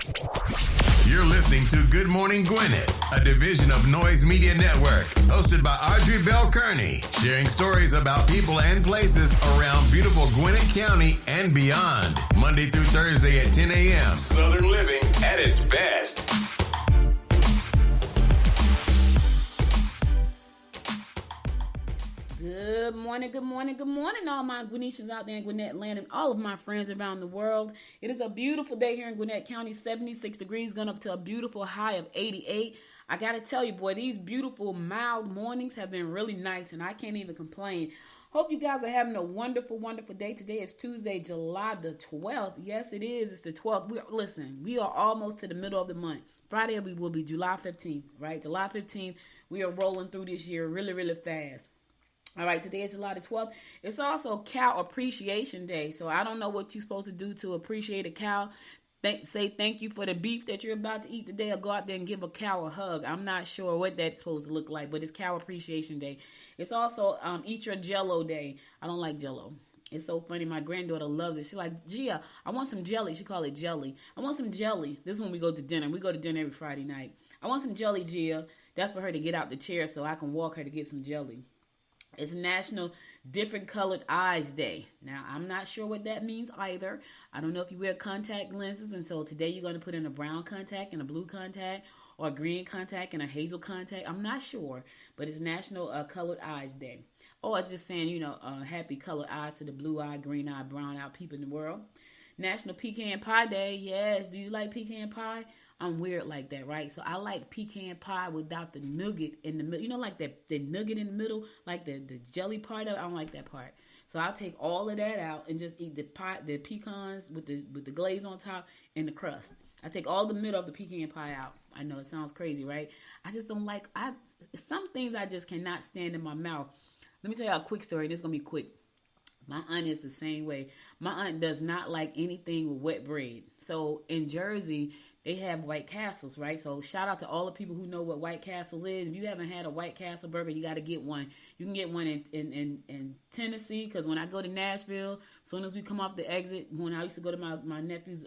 You're listening to Good Morning Gwinnett, a division of Noise Media Network, hosted by Audrey Bell Kearney, sharing stories about people and places around beautiful Gwinnett County and beyond. Monday through Thursday at 10 a.m. Southern living at its best. Good morning, all my Gwinnetians out there in Gwinnett land and all of my friends around the world. It is a beautiful day here in Gwinnett County, 76 degrees, going up to a beautiful high of 88. I got to tell you, boy, these beautiful, mild mornings have been really nice, and I can't even complain. Hope you guys are having a wonderful, wonderful day. Today is Tuesday, July the 12th. Yes, it is. It's the 12th. We are almost to the middle of the month. Friday will be July 15th, right? July 15th, we are rolling through this year really, really fast. All right, today is July the 12th. It's also Cow Appreciation Day. So I don't know what you're supposed to do to appreciate a cow. Say thank you for the beef that you're about to eat today, or go out there and give a cow a hug. I'm not sure what that's supposed to look like, but it's Cow Appreciation Day. It's also Eat Your Jell-O Day. I don't like Jell-O. It's so funny. My granddaughter loves it. She's like, Gia, I want some jelly. She call it jelly. I want some jelly. This is when we go to dinner. We go to dinner every Friday night. I want some jelly, Gia. That's for her to get out the chair so I can walk her to get some jelly. It's National Different Colored Eyes Day. Now, I'm not sure what that means either. I don't know if you wear contact lenses, and so today you're going to put in a brown contact and a blue contact, or a green contact and a hazel contact. I'm not sure, but it's National Colored Eyes Day. Oh, it's just saying, happy colored eyes to the blue-eyed, green-eyed, brown-eyed people in the world. National Pecan Pie Day. Yes, do you like pecan pie? I'm weird like that, right? So I like pecan pie without the nougat in the middle. You know, like the nougat in the middle, like the jelly part of it. I don't like that part. So I'll take all of that out and just eat the pecans with the glaze on top and the crust. I take all the middle of the pecan pie out. I know it sounds crazy, right? I just don't like, some things I just cannot stand in my mouth. Let me tell you a quick story. This is going to be quick. My aunt is the same way. My aunt does not like anything with wet bread. So in Jersey, they have White Castles, right? So shout out to all the people who know what White Castle is. If you haven't had a White Castle burger, you got to get one. You can get one in Tennessee, because when I go to Nashville, as soon as we come off the exit, when I used to go to my nephew's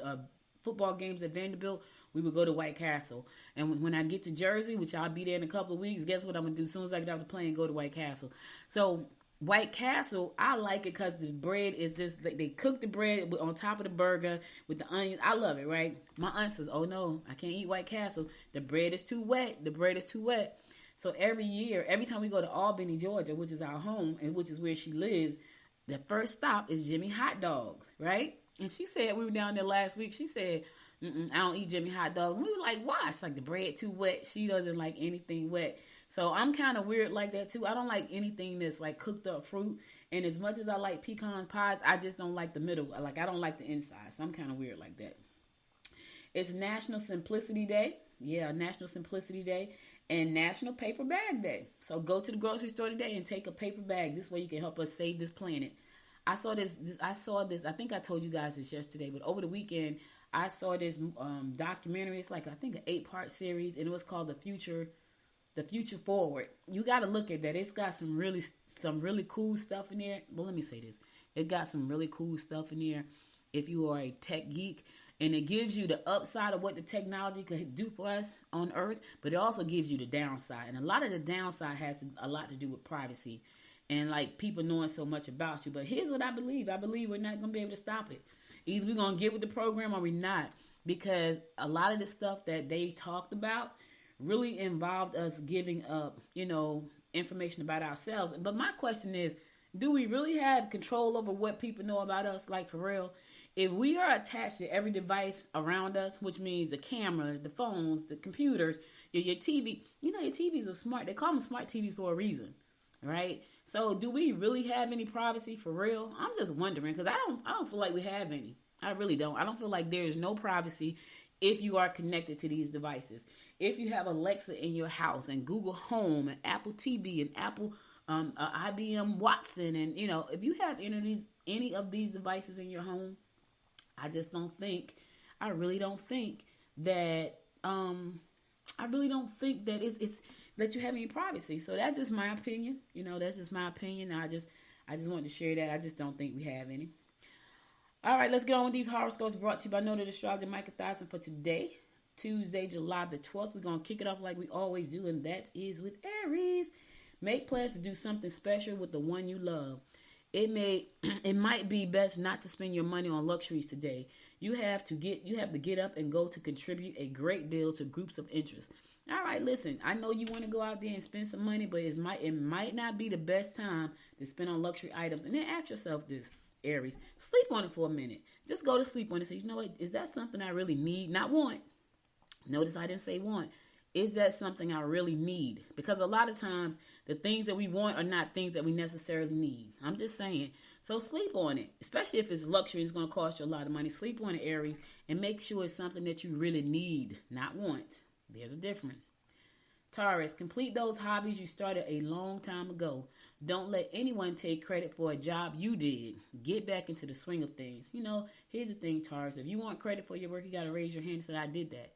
football games at Vanderbilt, we would go to White Castle. And when I get to Jersey, which I'll be there in a couple of weeks, guess what I'm going to do? As soon as I get off the plane, go to White Castle. So White Castle, I like it because the bread is just, they cook the bread on top of the burger with the onions. I love it, right? My aunt says, oh no, I can't eat White Castle. The bread is too wet. The bread is too wet. So every year, every time we go to Albany, Georgia, which is our home and which is where she lives, the first stop is Jimmy Hot Dogs, right? And she said, we were down there last week, she said, I don't eat Jimmy Hot Dogs. And we were like, why? It's like the bread too wet. She doesn't like anything wet. So I'm kind of weird like that too. I don't like anything that's like cooked up fruit. And as much as I like pecan pies, I just don't like the middle. I don't like the inside. So I'm kind of weird like that. It's National Simplicity Day. Yeah, National Simplicity Day. And National Paper Bag Day. So go to the grocery store today and take a paper bag. This way you can help us save this planet. I saw this. I think I told you guys this yesterday, but over the weekend, I saw this documentary. It's like, I think, an 8-part series, and it was called The Future Forward. You got to look at that. It's got some really cool stuff in there. Well, let me say this. It got some really cool stuff in there if you are a tech geek. And it gives you the upside of what the technology could do for us on Earth, but it also gives you the downside. And a lot of the downside has a lot to do with privacy and like people knowing so much about you. But here's what I believe. I believe we're not going to be able to stop it. Either we're going to get with the program or we're not. Because a lot of the stuff that they talked about really involved us giving up, information about ourselves. But my question is, do we really have control over what people know about us, like for real? If we are attached to every device around us, which means the camera, the phones, the computers, your TV, your TVs are smart. They call them smart TVs for a reason, right? So do we really have any privacy for real? I'm just wondering, because I don't feel like we have any. I really don't. I don't feel like there is no privacy if you are connected to these devices. If you have Alexa in your house and Google Home and Apple TV and Apple IBM Watson, and if you have any of these devices in your home, I really don't think that it's that you have any privacy. So that's just my opinion. That's just my opinion. I just wanted to share that. I just don't think we have any. All right, let's get on with these horoscopes brought to you by Noted Astrologer Micah Thyssen for today, Tuesday, July the 12th. We're going to kick it off like we always do, and that is with Aries. Make plans to do something special with the one you love. It might be best not to spend your money on luxuries today. You have to get up and go to contribute a great deal to groups of interest. All right, listen, I know you want to go out there and spend some money, but it might not be the best time to spend on luxury items. And then ask yourself this, Aries, sleep on it for a minute. Just go to sleep on it and say, you know what, is that something I really need? Not want. Notice I didn't say want. Is that something I really need? Because a lot of times the things that we want are not things that we necessarily need. I'm just saying. So sleep on it, especially if it's luxury. It's going to cost you a lot of money. Sleep on it, Aries, and make sure it's something that you really need, not want. There's a difference. Taurus, complete those hobbies you started a long time ago. Don't let anyone take credit for a job you did. Get back into the swing of things. You know, here's the thing, Taurus. If you want credit for your work, you got to raise your hand and say, I did that.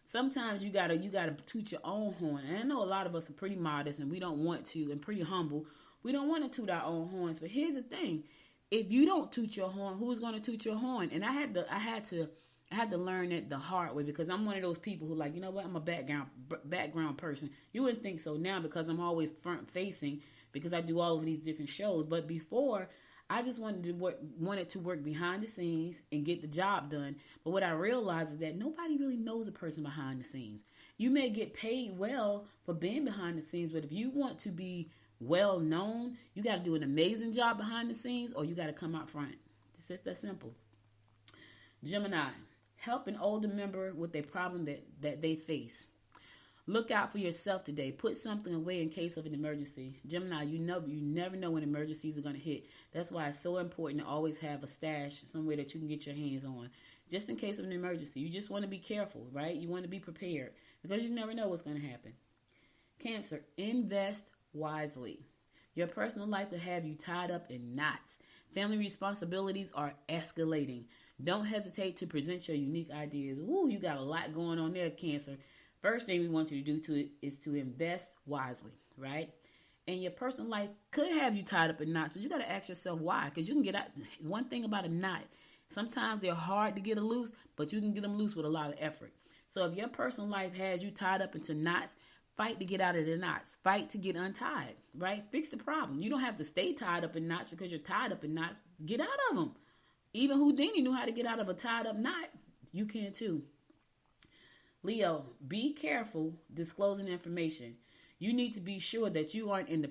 Sometimes you gotta toot your own horn. And I know a lot of us are pretty modest and we don't want to, and pretty humble. We don't want to toot our own horns. But here's the thing. If you don't toot your horn, who's going to toot your horn? And I had to learn that the hard way, because I'm one of those people who, like, you know what, I'm a background person. You wouldn't think so now because I'm always front facing because I do all of these different shows. But before, I just wanted to work behind the scenes and get the job done. But what I realized is that nobody really knows a person behind the scenes. You may get paid well for being behind the scenes, but if you want to be well known, you got to do an amazing job behind the scenes, or you got to come out front. It's just that simple. Gemini, help an older member with a problem that they face. Look out for yourself today. Put something away in case of an emergency. Gemini, you never know when emergencies are going to hit. That's why it's so important to always have a stash somewhere that you can get your hands on, just in case of an emergency. You just want to be careful, right? You want to be prepared because you never know what's going to happen. Cancer, invest wisely. Your personal life will have you tied up in knots. Family responsibilities are escalating. Don't hesitate to present your unique ideas. Ooh, you got a lot going on there, Cancer. First thing we want you to do is to invest wisely, right? And your personal life could have you tied up in knots, but you got to ask yourself why. Because you can get out. One thing about a knot, sometimes they're hard to get loose, but you can get them loose with a lot of effort. So if your personal life has you tied up into knots, fight to get out of the knots. Fight to get untied, right? Fix the problem. You don't have to stay tied up in knots because you're tied up in knots. Get out of them. Even Houdini knew how to get out of a tied up knot. You can too. Leo, be careful disclosing information. You need to be sure that you aren't in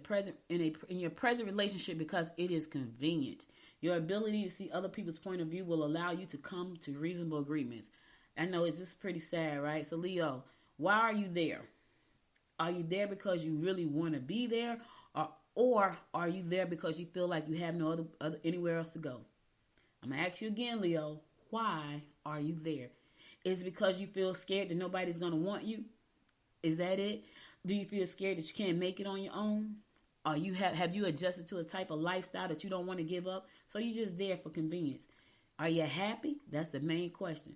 your present relationship because it is convenient. Your ability to see other people's point of view will allow you to come to reasonable agreements. I know it's just pretty sad, right? So Leo, why are you there? Are you there because you really want to be there, or are you there because you feel like you have no other anywhere else to go? I'm gonna ask you again, Leo. Why are you there? Is it because you feel scared that nobody's going to want you? Is that it? Do you feel scared that you can't make it on your own? Or have you adjusted to a type of lifestyle that you don't want to give up? So you're just there for convenience. Are you happy? That's the main question.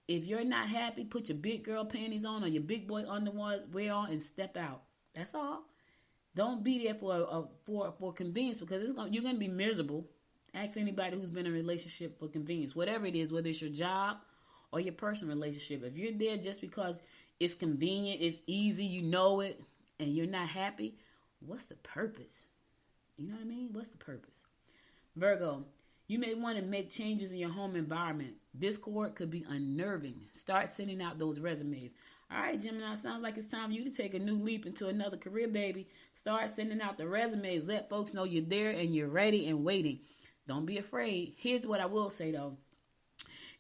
If you're not happy, put your big girl panties on or your big boy underwear on and step out. That's all. Don't be there for convenience, because you're going to be miserable. Ask anybody who's been in a relationship for convenience. Whatever it is, whether it's your job or your personal relationship. If you're there just because it's convenient, it's easy, you know it, and you're not happy, what's the purpose? You know what I mean? What's the purpose? Virgo, you may want to make changes in your home environment. Discord could be unnerving. Start sending out those resumes. All right, Gemini, sounds like it's time for you to take a new leap into another career, baby. Start sending out the resumes. Let folks know you're there and you're ready and waiting. Don't be afraid. Here's what I will say, though.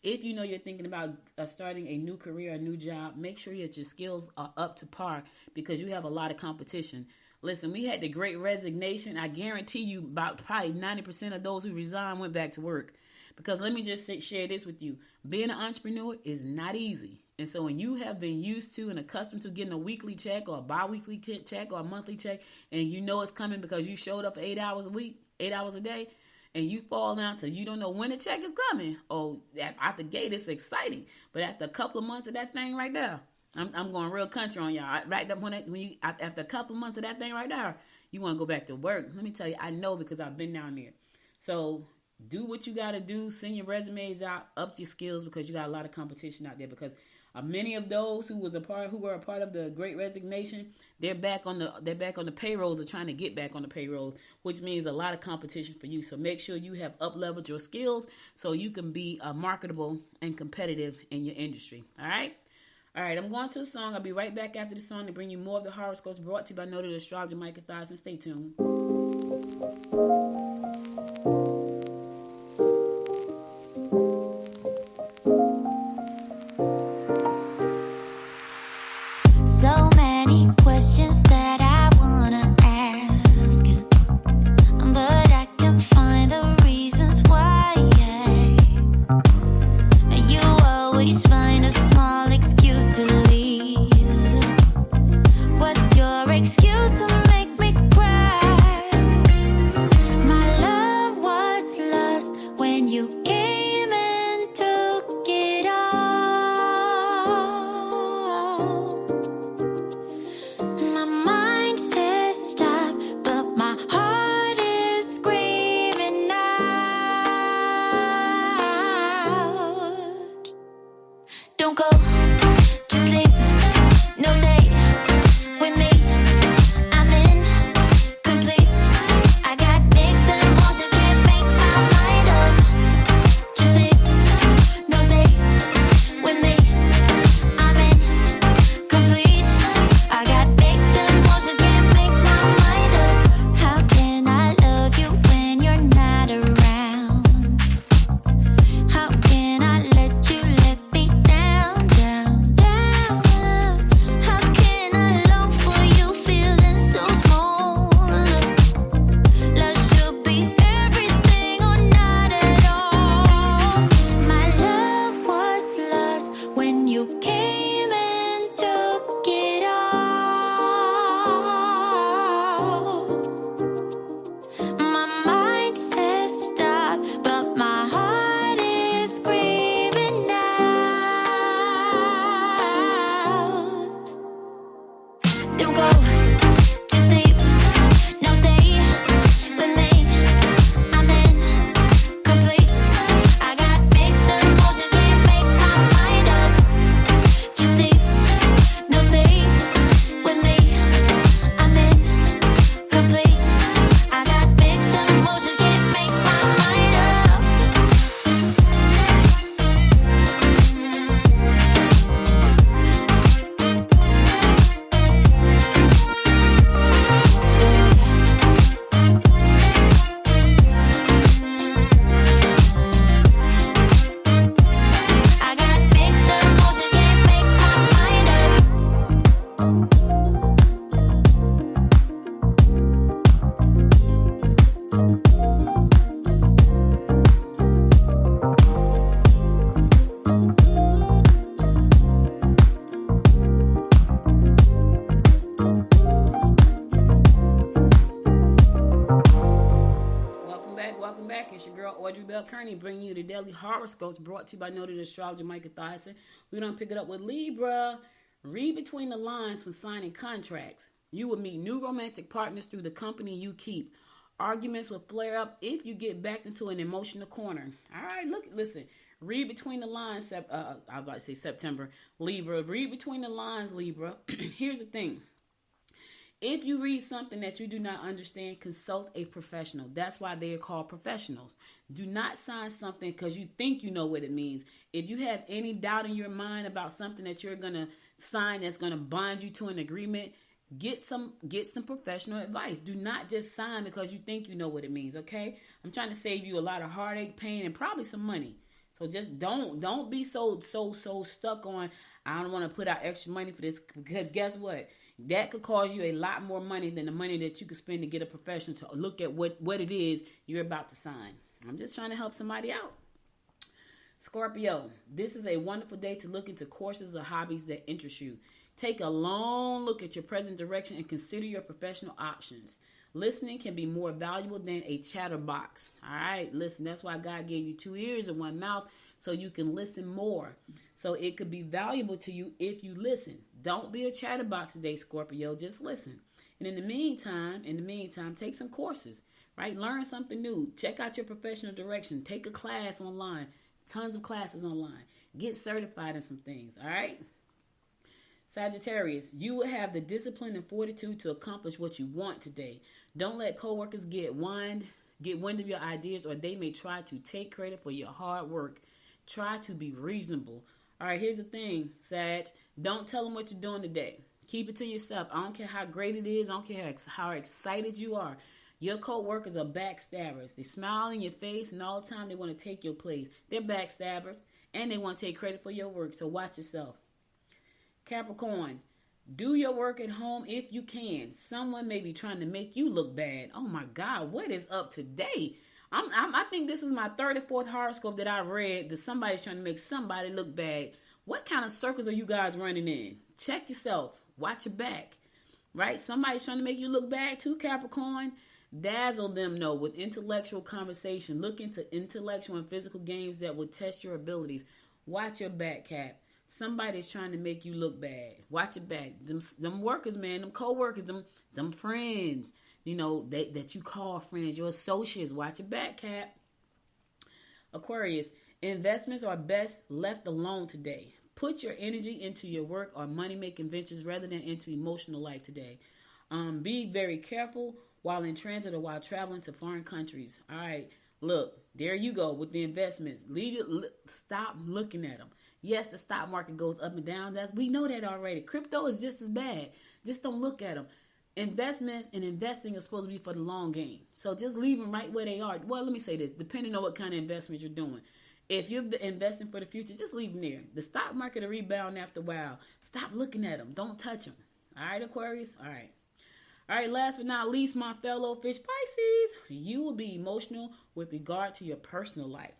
If you know you're thinking about starting a new career, a new job, make sure that your skills are up to par, because you have a lot of competition. Listen, we had the Great Resignation. I guarantee you about probably 90% of those who resigned went back to work. Because let me just share this with you. Being an entrepreneur is not easy. And so when you have been used to and accustomed to getting a weekly check or a bi-weekly check or a monthly check, and you know it's coming because you showed up 8 hours a week, 8 hours a day, and you fall down to you don't know when the check is coming. Oh, out the gate, it's exciting. But after a couple of months of that thing right there, I'm going real country on y'all. Right up after a couple of months of that thing right there, you want to go back to work. Let me tell you, I know because I've been down there. So Do what you got to do. Send your resumes out, up your skills, because you got a lot of competition out there. Because many of those who were a part of the Great Resignation, they're back on the payrolls, or trying to get back on the payrolls, which means a lot of competition for you. So make sure you have up-leveled your skills so you can be marketable and competitive in your industry. All right. I'm going to a song. I'll be right back after the song to bring you more of the horoscopes brought to you by noted astrologer Micah Thyssen. Stay tuned. So many questions that I wanna ask, but I can find the reasons why. You always find a small excuse to leave. What's your excuse to make me cry? My love was lost when you came and took it all. My mind says stop, but my heart is screaming out. Don't go, just leave, no stay with me. I'm incomplete. I got mixed emotions, can't make my mind up. Just leave, no stay with me. I'm incomplete. I got mixed emotions, can't make my mind up. How can I love you when you're not around? How can I let you let me down, down, down? How can I long for you feeling so small? Love should be everything or not at all. My love was lost when you came and took it all. My mind says stop, but my heart is screaming out. Don't go, just leave, no stay with me. I'm incomplete. I got mixed emotions, can't make my mind up. Just leave, no stay with me. I'm incomplete. I got mixed emotions, can't make my mind up. I got mixed emotions, can't make my mind up. Welcome back. It's your girl Audrey Bell Kearney bringing you the daily horoscopes brought to you by noted astrologer Micah Thyssen. We don't pick it up with Libra. Read between the lines when signing contracts. You will meet new romantic partners through the company you keep. Arguments will flare up if you get backed into an emotional corner. All right, listen. Read between the lines. I was about to say September. Libra. Read between the lines, Libra. Here's the thing. If you read something that you do not understand, consult a professional. That's why they are called professionals. Do not sign something because you think you know what it means. If you have any doubt in your mind about something that you're going to sign that's going to bind you to an agreement, get some professional advice. Do not just sign because you think you know what it means, okay? I'm trying to save you a lot of heartache, pain, and probably some money. So just don't be so stuck on, I don't want to put out extra money for this, because guess what? That could cause you a lot more money than the money that you could spend to get a professional to look at what it is you're about to sign. I'm just trying to help somebody out. Scorpio, this is a wonderful day to look into courses or hobbies that interest you. Take a long look at your present direction and consider your professional options. Listening can be more valuable than a chatterbox. All right, listen, that's why God gave you 2 ears and 1 mouth, so you can listen more. So it could be valuable to you if you listen. Don't be a chatterbox today, Scorpio. Just listen. And in the meantime, take some courses. right? Learn something new. Check out your professional direction. Take a class online. Tons of classes online. Get certified in some things, all right? Sagittarius, you will have the discipline and fortitude to accomplish what you want today. Don't let coworkers get wind of your ideas, or they may try to take credit for your hard work. Try to be reasonable. All right, here's the thing, Sag. Don't tell them what you're doing today. Keep it to yourself. I don't care how great it is. I don't care how excited you are. Your co-workers are backstabbers. They smile in your face, and all the time they want to take your place. They're backstabbers, and they want to take credit for your work, so watch yourself. Capricorn, do your work at home if you can. Someone may be trying to make you look bad. Oh my God, what is up today? I think this is my third or fourth horoscope that I read that somebody's trying to make somebody look bad. What kind of circles are you guys running in? Check yourself. Watch your back. Right? Somebody's trying to make you look bad too, Capricorn. Dazzle them, no, with intellectual conversation. Look into intellectual and physical games that will test your abilities. Watch your back, Cap. Somebody's trying to make you look bad. Watch your back. Them workers, man, them co-workers, them friends, you know, that you call friends, your associates. Watch your back, Cap. Aquarius, investments are best left alone today. Put your energy into your work or money-making ventures rather than into emotional life today. Be very careful while in transit or while traveling to foreign countries. All right, look, there you go with the investments. Stop looking at them. Yes, the stock market goes up and down. We know that already. Crypto is just as bad. Just don't look at them. Investments and investing is supposed to be for the long game. So just leave them right where they are. Well, let me say this. Depending on what kind of investment you're doing. If you're investing for the future, just leave them there. The stock market will rebound after a while. Stop looking at them. Don't touch them. All right, Aquarius? All right. All right, last but not least, my fellow fish Pisces, you will be emotional with regard to your personal life.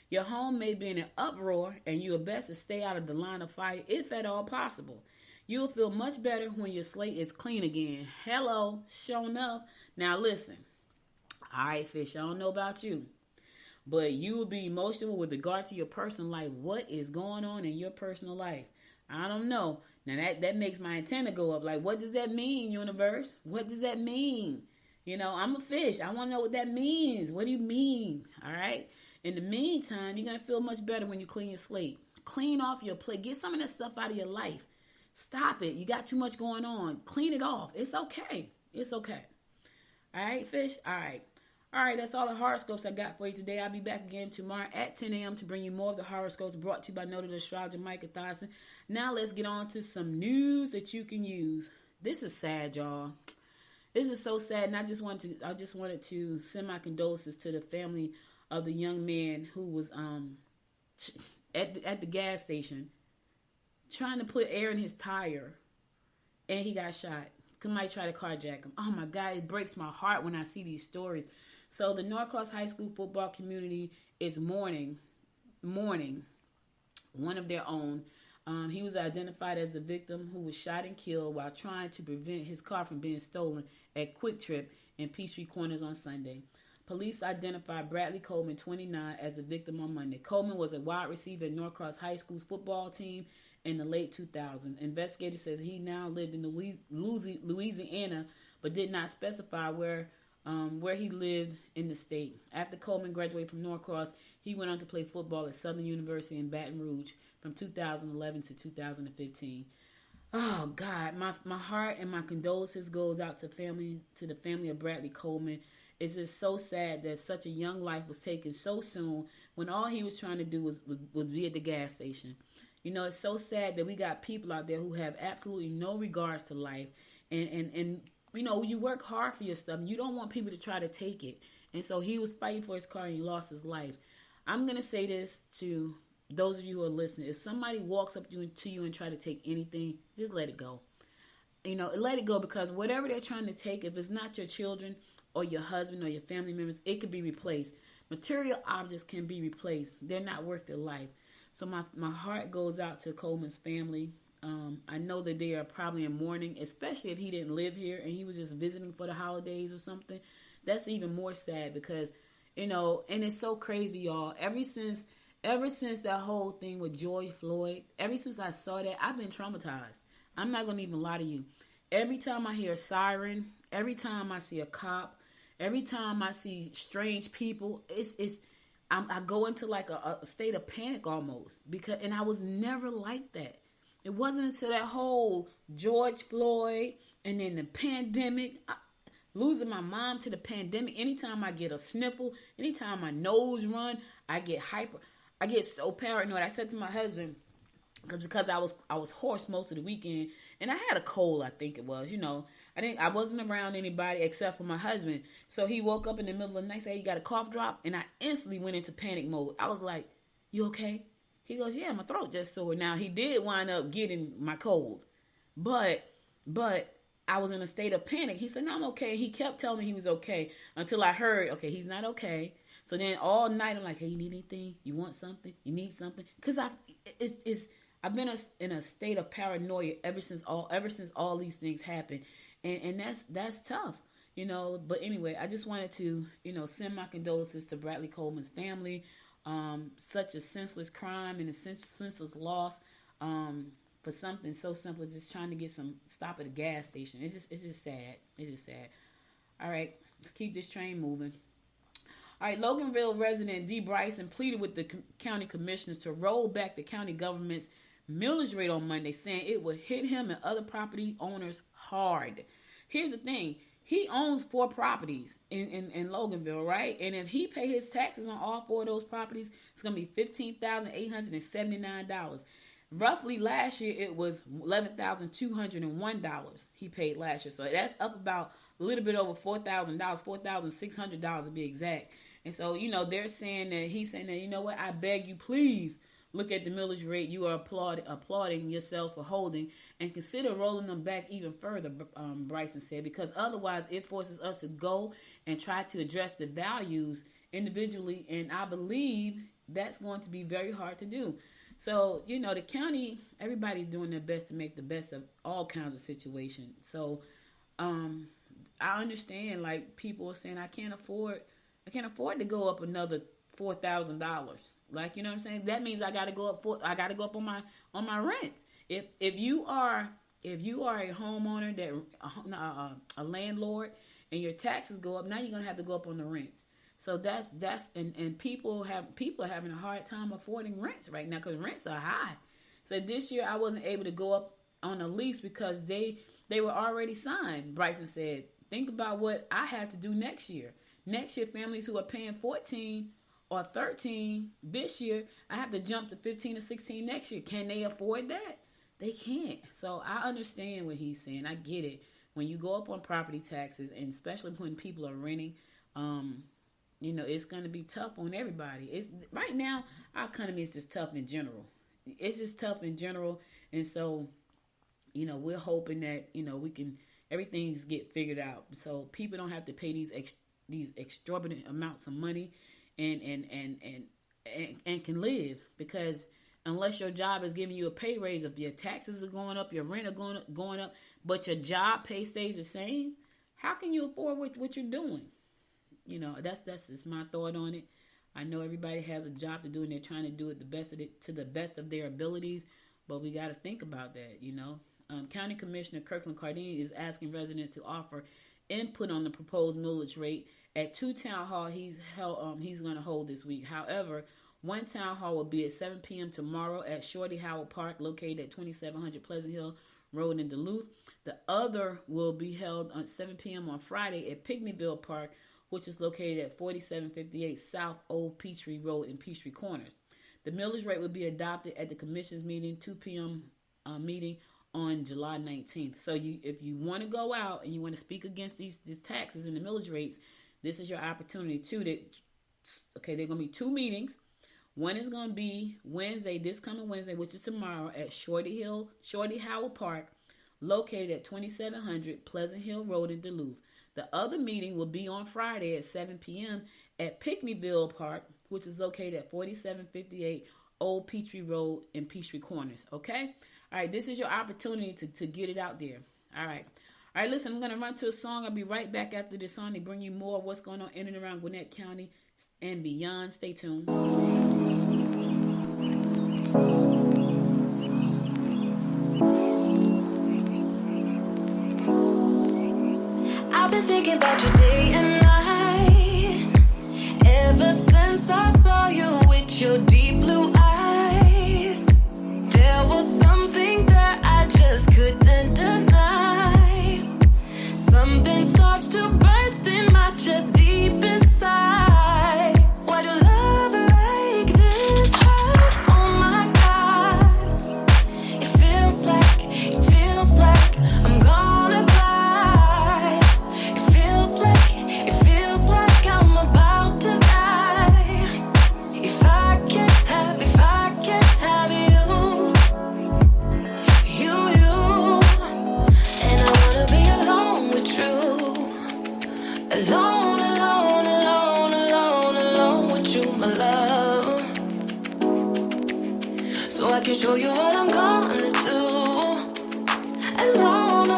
Your home may be in an uproar, and you are best to stay out of the line of fire if at all possible. You will feel much better when your slate is clean again. Hello, sure enough. Now listen. All right, fish, I don't know about you, but you will be emotional with regard to your personal life. What is going on in your personal life? I don't know. Now that makes my antenna go up. Like, what does that mean, universe? What does that mean? You know, I'm a fish. I want to know what that means. What do you mean? All right. In the meantime, you're going to feel much better when you clean your slate. Clean off your plate. Get some of that stuff out of your life. Stop it. You got too much going on. Clean it off. It's okay. It's okay. All right, fish? All right. All right, that's all the horoscopes I got for you today. I'll be back again tomorrow at 10 a.m. to bring you more of the horoscopes brought to you by noted astrologer Micah Thorson. Now let's get on to some news that you can use. This is sad, y'all. This is so sad, and I just wanted to send my condolences to the family of the young man who was at the gas station trying to put air in his tire, and he got shot. Somebody tried to carjack him. Oh my God, it breaks my heart when I see these stories. So the Norcross High School football community is mourning one of their own. He was identified as the victim who was shot and killed while trying to prevent his car from being stolen at Quick Trip in Peachtree Corners on Sunday. Police identified Bradley Coleman, 29, as the victim on Monday. Coleman was a wide receiver at Norcross High School's football team in the late 2000s. Investigators said he now lived in Louisiana, but did not specify where he lived in the state. After Coleman graduated from Norcross, he went on to play football at Southern University in Baton Rouge from 2011 to 2015. Oh God, my heart and my condolences goes out to the family of Bradley Coleman. It's just so sad that such a young life was taken so soon when all he was trying to do was be at the gas station. You know, it's so sad that we got people out there who have absolutely no regards to life. And you know, you work hard for your stuff. And you don't want people to try to take it. And so he was fighting for his car and he lost his life. I'm going to say this to those of you who are listening. If somebody walks up to you and try to take anything, just let it go. You know, let it go, because whatever they're trying to take, if it's not your children or your husband or your family members, it could be replaced. Material objects can be replaced. They're not worth their life. So my heart goes out to Coleman's family. I know that they are probably in mourning, especially if he didn't live here and he was just visiting for the holidays or something. That's even more sad because, you know, and it's so crazy, y'all. Ever since that whole thing with George Floyd, ever since I saw that, I've been traumatized. I'm not going to even lie to you. Every time I hear a siren, every time I see a cop, Every time I see strange people, I go into like a state of panic almost, and I was never like that. It wasn't until that whole George Floyd and then the pandemic, losing my mom to the pandemic. Anytime I get a sniffle, anytime my nose run, I get hyper. I get so paranoid. I said to my husband, because I was hoarse most of the weekend, and I had a cold. I think it was. I wasn't around anybody except for my husband. So he woke up in the middle of the night, said he got a cough drop, and I instantly went into panic mode. I was like, "You okay?" He goes, "Yeah, my throat just sore." Now he did wind up getting my cold, but I was in a state of panic. He said, "No, I'm okay." He kept telling me he was okay until I heard, okay, he's not okay. So then all night I'm like, "Hey, you need anything? You want something? You need something?" Because I've been in a state of paranoia ever since all these things happened, and that's tough, But anyway, I just wanted to send my condolences to Bradley Coleman's family. Such a senseless crime and a senseless loss for something so simple as just trying to get some stop at a gas station. It's just sad. It's just sad. All right, let's keep this train moving. All right, Loganville resident D. Bryson pleaded with the county commissioners to roll back the county government's millage rate on Monday, saying it would hit him and other property owners hard. Here's the thing. He owns 4 properties in Loganville, right? And if he pay his taxes on all 4 of those properties, it's going to be $15,879. Roughly last year, it was $11,201 he paid last year. So that's up about a little bit over $4,000, $4,600 to be exact. And so, they're saying that he's saying that, what, I beg you, please look at the millage rate you are applauding yourselves for holding and consider rolling them back even further, Bryson said, because otherwise it forces us to go and try to address the values individually. And I believe that's going to be very hard to do. So, the county, everybody's doing their best to make the best of all kinds of situations. So, I understand, like, people are saying, I can't afford to go up another $4,000. Like, you know what I'm saying? That means I got to go up on my rents. If you are a homeowner that a landlord and your taxes go up, now you're going to have to go up on the rents. So that's and people are having a hard time affording rents right now because rents are high. So this year I wasn't able to go up on a lease because they were already signed. Bryson said, think about what I have to do next year. Next year, families who are paying 14 or 13 this year, I have to jump to 15 or 16 next year. Can they afford that? They can't. So I understand what he's saying. I get it. When you go up on property taxes, and especially when people are renting, it's going to be tough on everybody. It's right now, our economy is just tough in general. It's just tough in general. And so, we're hoping that, we can, everything's get figured out. So people don't have to pay these exorbitant amounts of money and can live, because unless your job is giving you a pay raise, if your taxes are going up, your rent are going up, but your job pay stays the same, how can you afford what you're doing? That's just my thought on it. I know everybody has a job to do and they're trying to do it to the best of their abilities, but we got to think about that. County Commissioner Kirkland Cardini is asking residents to offer input on the proposed millage rate at 2 town hall he's going to hold this week. However, one town hall will be at 7 p.m. tomorrow at Shorty Howard Park, located at 2700 Pleasant Hill Road in Duluth. The other will be held on 7 p.m. on Friday at Pygmyville Park, which is located at 4758 South Old Peachtree Road in Peachtree Corners. The millage rate will be adopted at the commission's meeting, 2 p.m. Meeting on July 19th. So if you want to go out and you want to speak against these taxes and the millage rates, this is your opportunity too. There are going to be 2 meetings. One is going to be this coming Wednesday, which is tomorrow, at Shorty Howard Park, located at 2700 Pleasant Hill Road in Duluth. The other meeting will be on Friday at 7 p.m. at Pygmyville Park, which is located at 4758 Old Peachtree Road in Peachtree Corners. Okay? All right, this is your opportunity to get it out there. All right. All right, listen, I'm going to run to a song. I'll be right back after this song to bring you more of what's going on in and around Gwinnett County and beyond. Stay tuned. I've been thinking about you day and night. just couldn't deny. Something starts to burst in my chest deep inside. Why do love like this hurt? Oh my God. It feels like I'm gonna die. It feels like I'm about to die. If I can't have you, and I wanna be alone with you. Alone with you, my love. So I can show you what I'm gonna do. Alone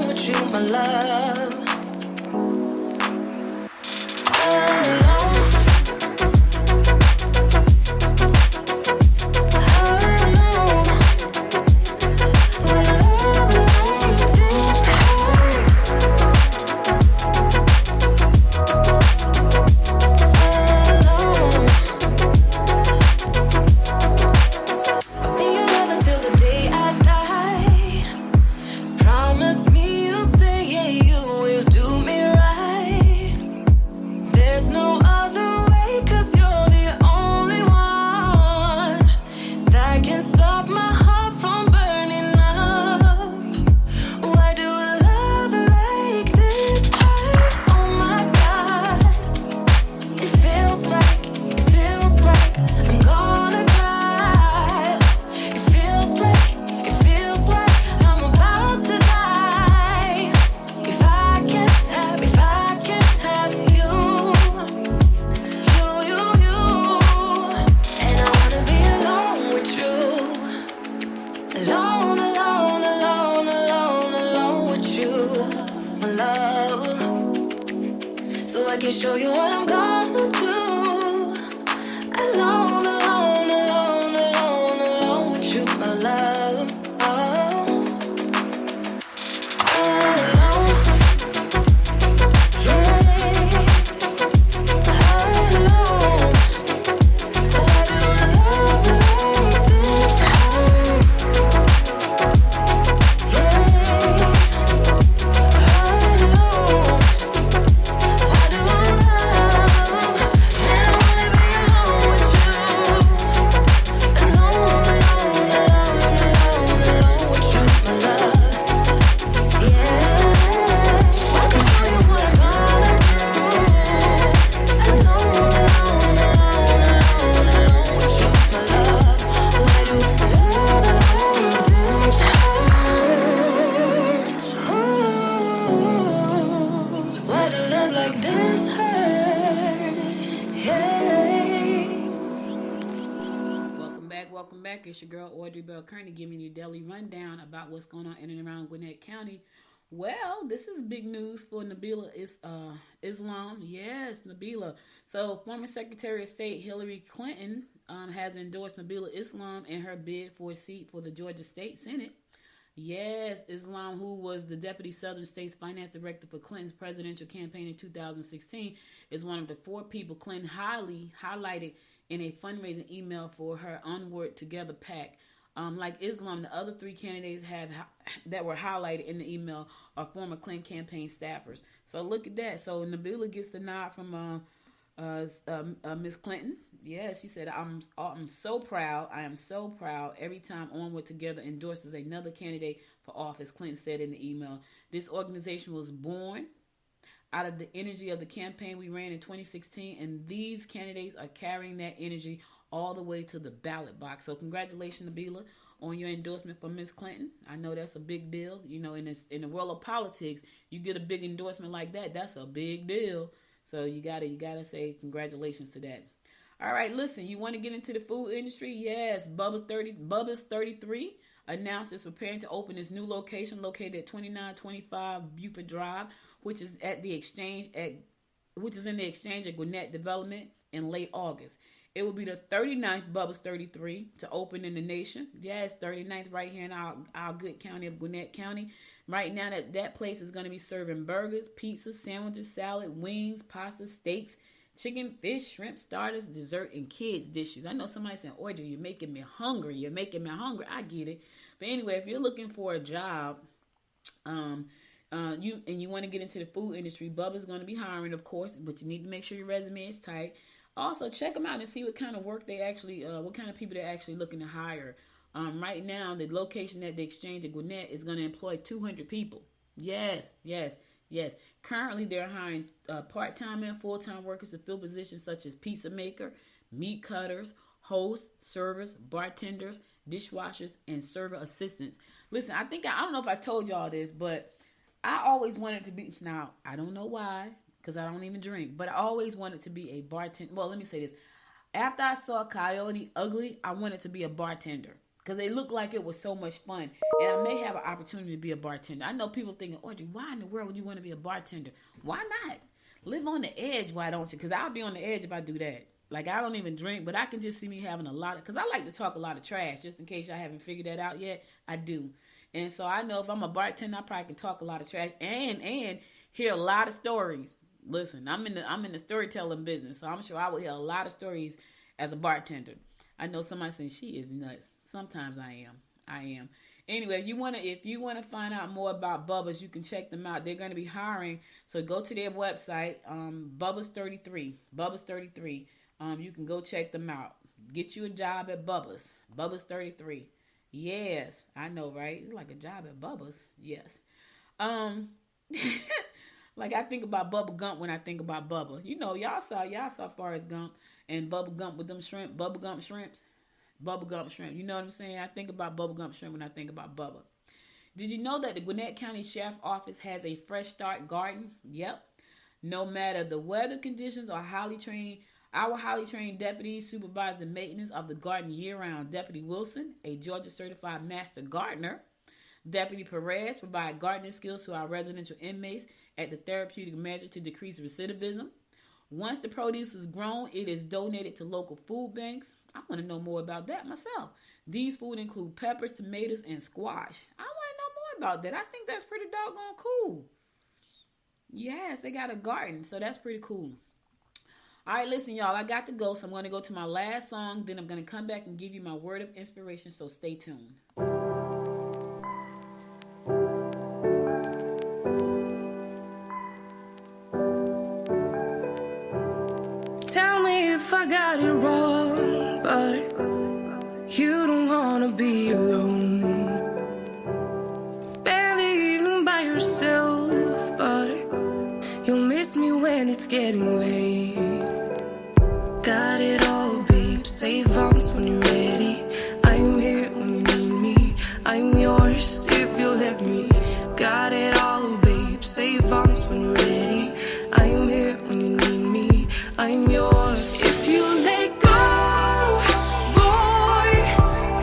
with you, my love. Promise me you'll stay, yeah, you will do me right. There's no other way, 'cause you're the only one that can stop my heart from burning up. Why do love like this hurt? Oh my God. It feels like I'm gonna cry. It feels like I'm about to die. If I can't have you, and I wanna be alone with you. Alone with you, my love. So I can show you what I'm gonna do. Alone with you, my love. Oh, alone, yeah, alone. Why do love like this hurt? Yeah, alone. Why do love? And I wanna be alone with you. Alone with you, my love. Yeah, I can show you what I'm gonna do. Alone with you, my love. Why do love like this hurt? Ooh, why do love like this hurt? Hey. Welcome back. It's your girl Audrey Bell Kearney giving you a daily rundown about what's going on in and around Gwinnett County. Well, this is big news for Nabilah Islam. Yes, Nabilah. So, former Secretary of State Hillary Clinton has endorsed Nabilah Islam in her bid for a seat for the Georgia State Senate. Yes, Islam, who was the Deputy Southern States Finance Director for Clinton's presidential campaign in 2016, is one of the 4 people Clinton highlighted in a fundraising email for her Onward Together PAC. Like Islam, the other 3 candidates that were highlighted in the email are former Clinton campaign staffers. So look at that. So Nabilah gets the nod from Miss Clinton. Yeah, she said, I'm so proud. I am so proud every time Onward Together endorses another candidate for office, Clinton said in the email. This organization was born out of the energy of the campaign we ran in 2016, and these candidates are carrying that energy all the way to the ballot box. So congratulations, Nabilah, on your endorsement for Miss Clinton. I know that's a big deal. You know, in the world of politics, you get a big endorsement like that, that's a big deal. So you gotta say congratulations to that. All right, listen, you want to get into the food industry? Yes, Bubba's 33 announced it's preparing to open its new location located at 2925 Buford Drive, which is in the exchange at Gwinnett Development in late August. It will be the 39th Bubba's 33 to open in the nation. Yes, 39th right here in our good county of Gwinnett County. Right now, that place is going to be serving burgers, pizzas, sandwiches, salad, wings, pasta, steaks, chicken, fish, shrimp starters, dessert, and kids dishes. I know somebody saying, Audrey, you're making me hungry. You're making me hungry. I get it. But anyway, if you're looking for a job, you want to get into the food industry, Bubba's going to be hiring, of course, but you need to make sure your resume is tight. Also, check them out and see what kind of work they actually, what kind of people they're actually looking to hire. Right now, the location at the exchange at Gwinnett is going to employ 200 people. Yes. Currently, they're hiring part-time and full-time workers to fill positions such as pizza maker, meat cutters, hosts, servers, bartenders, dishwashers, and server assistants. Listen, I don't know if I told y'all this, but I always wanted to be, now, I don't know why, because I don't even drink, but I always wanted to be a bartender. Well, let me say this. After I saw Coyote Ugly, I wanted to be a bartender because it looked like it was so much fun. And I may have an opportunity to be a bartender. I know people thinking, Audrey, why in the world would you want to be a bartender? Why not? Live on the edge, why don't you? Because I'll be on the edge if I do that. Like, I don't even drink, but I can just see me having a lot of, because I like to talk a lot of trash, just in case y'all haven't figured that out yet. I do. And so I know if I'm a bartender, I probably can talk a lot of trash and hear a lot of stories. Listen, I'm in the storytelling business, so I'm sure I will hear a lot of stories as a bartender. I know somebody saying she is nuts. Sometimes I am. Anyway, if you wanna find out more about Bubba's, you can check them out. They're gonna be hiring, so go to their website, Bubba's 33. Bubba's 33. You can go check them out. Get you a job at Bubba's. Bubba's 33. Yes, I know, right? It's like a job at Bubba's. Yes. Like I think about Bubba Gump when I think about Bubba. You know, y'all saw Forrest Gump and Bubba Gump with them shrimp, Bubba Gump shrimps. Bubba Gump shrimp. You know what I'm saying? I think about Bubba Gump shrimp when I think about Bubba. Did you know that the Gwinnett County Sheriff Office has a Fresh Start garden? Yep. No matter the weather conditions, our highly trained deputies supervise the maintenance of the garden year-round. Deputy Wilson, a Georgia-certified master gardener. Deputy Perez provide gardening skills to our residential inmates at the therapeutic measure to decrease recidivism. Once the produce is grown, it is donated to local food banks. I want to know more about that myself. These food include peppers, tomatoes, and squash. I want to know more about that. I think that's pretty doggone cool. Yes, they got a garden, so that's pretty cool. All right, listen, y'all, I got to go, so I'm going to go to my last song. Then I'm going to come back and give you my word of inspiration, so stay tuned. Tell me if I got it wrong, but you don't wanna be alone. Spend the evening by yourself, but you'll miss me when it's getting late. Got it all, babe, save arms when you're ready. I'm here when you need me, I'm yours if you'll let me. Got it all, babe, save arms when you're ready. I'm here when you need me, I'm yours. If you let go, boy,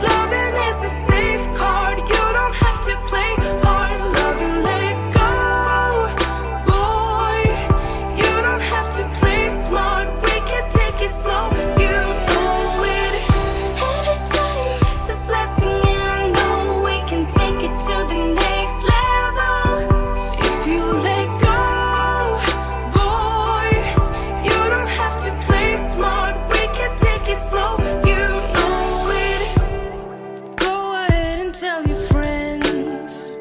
loving is a safe card. You don't have to play hard. Love and let go, boy. You don't have to play smart. We can take it slow. You know it. Every time is a blessing, and I know we can take it to the next level. If you let go, boy, you don't have to play smart. We can take it slow. You know it. Go ahead and tell your friends.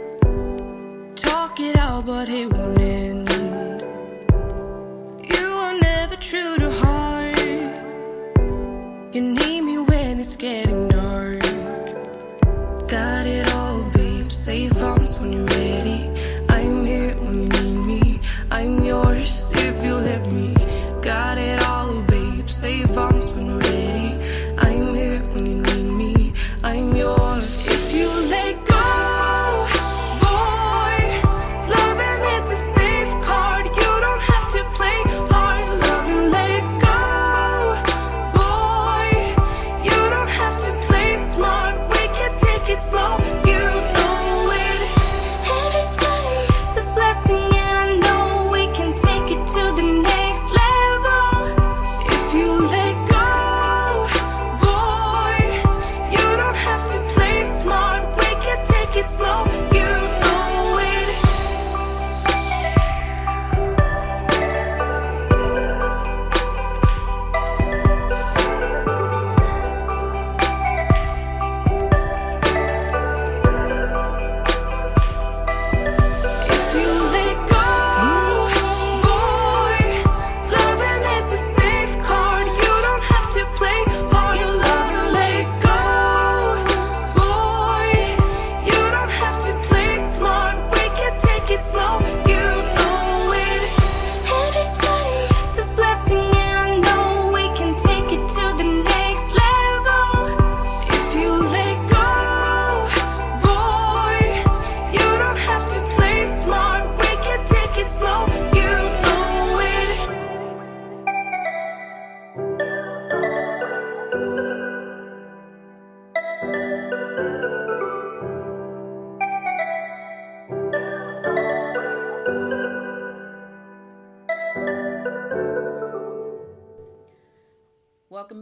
Talk it out, but it won't end. You are never true to heart. You need me when it's getting dark. Got it all, babe. Save arms when you're ready. I'm here when you need me. I'm yours if you let me. Got it all, babe. Save arms when you're ready. I'm here when you need me. I'm yours if you let go, boy. Loving is a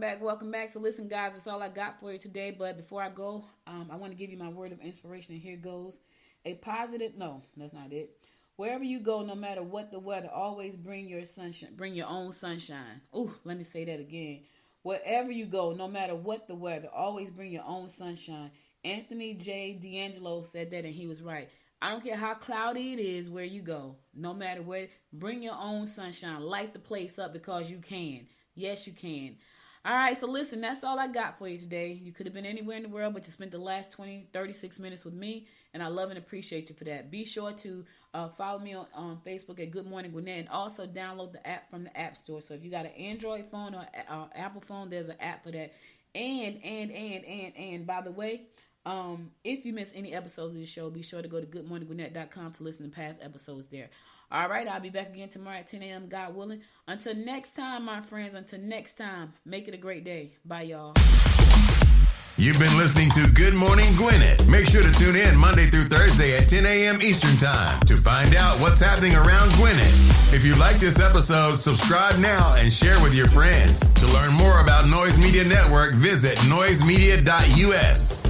Welcome back. So listen, guys, that's all I got for you today. But before I go, I want to give you my word of inspiration. And here goes. No, that's not it. Wherever you go, no matter what the weather, always bring your sunshine. Bring your own sunshine. Ooh, let me say that again. Wherever you go, no matter what the weather, always bring your own sunshine. Anthony J. D'Angelo said that, and he was right. I don't care how cloudy it is where you go. No matter where, bring your own sunshine. Light the place up because you can. Yes, you can. All right, so listen, that's all I got for you today. You could have been anywhere in the world, but you spent the last 36 minutes with me, and I love and appreciate you for that. Be sure to follow me on Facebook at Good Morning Gwinnett, and also download the app from the App Store. So if you got an Android phone or Apple phone, there's an app for that. And by the way, if you miss any episodes of the show, be sure to go to goodmorninggwinnett.com to listen to past episodes there. All right, I'll be back again tomorrow at 10 a.m., God willing. Until next time, my friends, make it a great day. Bye, y'all. You've been listening to Good Morning Gwinnett. Make sure to tune in Monday through Thursday at 10 a.m. Eastern Time to find out what's happening around Gwinnett. If you like this episode, subscribe now and share with your friends. To learn more about Noise Media Network, visit noisemedia.us.